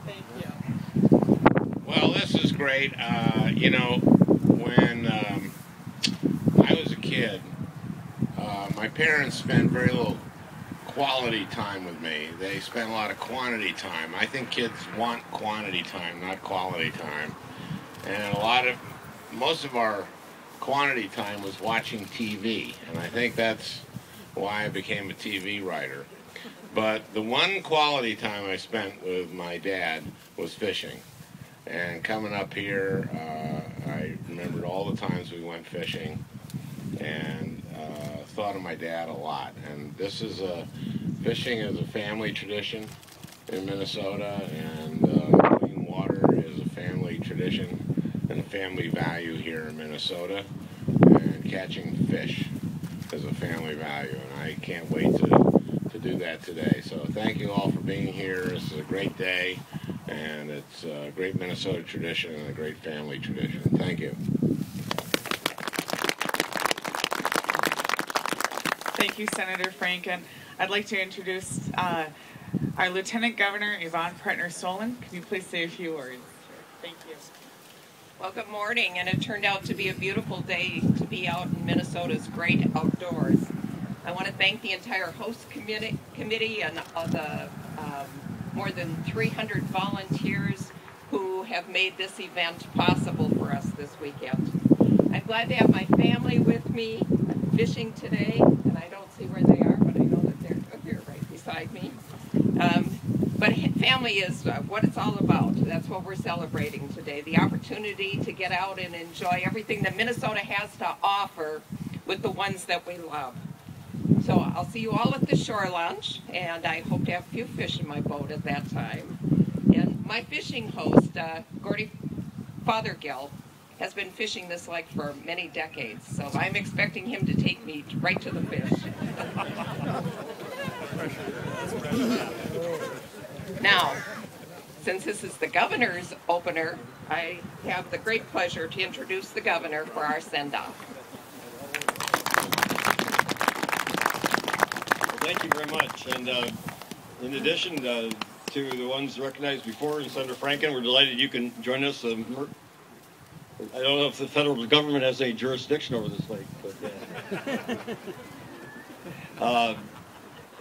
Thank you. Well, this is great. You know, when I was a kid, my parents spent very little quality time with me. They spent a lot of quantity time. I think kids want quantity time, not quality time. And most of our quantity time was watching TV. And I think that's why I became a TV writer. But the one quality time I spent with my dad was fishing. And coming up here, I remembered all the times we went fishing and thought of my dad a lot. And fishing is a family tradition in Minnesota, and clean water is a family tradition and a family value here in Minnesota. And catching fish is a family value, and I can't wait to do that today. So thank you all for being here. This is a great day, and it's a great Minnesota tradition and a great family tradition. Thank you. Thank you, Senator Franken. I'd like to introduce our Lieutenant Governor, Yvonne Partner-Solon. Can you please say a few words? Thank you. Well, good morning, and it turned out to be a beautiful day to be out in Minnesota's great outdoors. I want to thank the entire host committee and the more than 300 volunteers who have made this event possible for us this weekend. I'm glad to have my family with me fishing today, and I don't see where they are, but I know that they're here right beside me. But family is what it's all about. That's what we're celebrating today, the opportunity to get out and enjoy everything that Minnesota has to offer with the ones that we love. So I'll see you all at the shore lunch, and I hope to have a few fish in my boat at that time. And my fishing host, Gordy Fothergill, has been fishing this lake for many decades, so I'm expecting him to take me right to the fish. Now, since this is the governor's opener, I have the great pleasure to introduce the governor for our send-off. Thank you very much. And in addition to the ones recognized before, and Senator Franken, we're delighted you can join us. I don't know if the federal government has any jurisdiction over this lake, but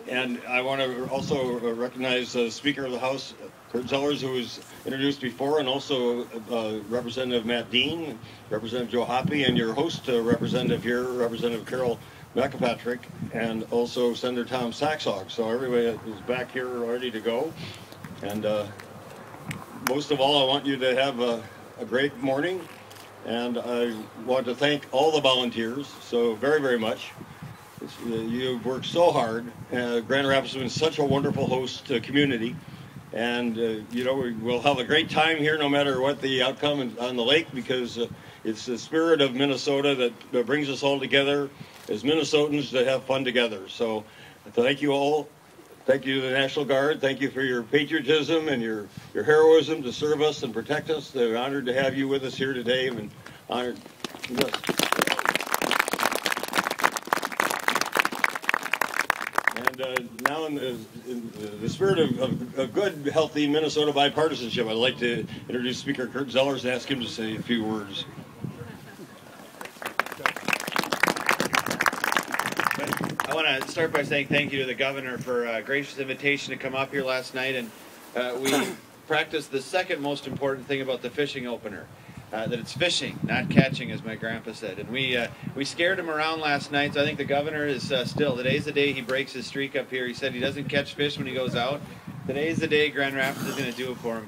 and I want to also recognize the Speaker of the House, Kurt Zellers, who was introduced before, and also Representative Matt Dean, Representative Joe Hoppe, and your host representative here, Representative Carol McApatrick, and also Senator Tom Saxog. So everybody is back here ready to go. And most of all, I want you to have a great morning. And I want to thank all the volunteers so very, very much. You've worked so hard. Grand Rapids has been such a wonderful host community. And, you know, we'll have a great time here no matter what the outcome on the lake, because it's the spirit of Minnesota that brings us all together as Minnesotans to have fun together. So thank you all. Thank you to the National Guard. Thank you for your patriotism and your heroism to serve us and protect us. They're honored to have you with us here today. And honored. Yes. And now in the spirit of good, healthy Minnesota bipartisanship, I'd like to introduce Speaker Kurt Zellers and ask him to say a few words. I want to start by saying thank you to the governor for a gracious invitation to come up here last night, and we practiced the second most important thing about the fishing opener, that it's fishing, not catching, as my grandpa said. And we scared him around last night, so I think the governor is today's the day he breaks his streak up here. He said he doesn't catch fish when he goes out. Today's the day Grand Rapids is going to do it for him.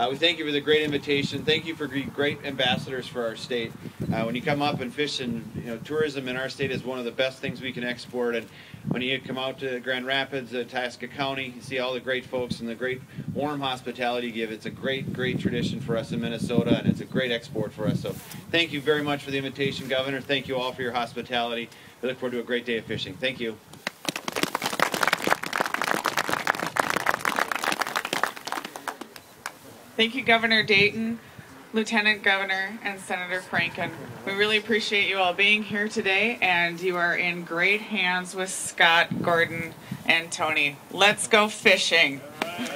We thank you for the great invitation. Thank you for being great ambassadors for our state. When you come up and fish, and tourism in our state is one of the best things we can export. And when you come out to Grand Rapids, Itasca County, you see all the great folks and the great warm hospitality you give. It's a great, great tradition for us in Minnesota, and it's a great export for us. So thank you very much for the invitation, Governor. Thank you all for your hospitality. We look forward to a great day of fishing. Thank you. Thank you, Governor Dayton, Lieutenant Governor, and Senator Franken. We really appreciate you all being here today, and you are in great hands with Scott, Gordon, and Tony. Let's go fishing.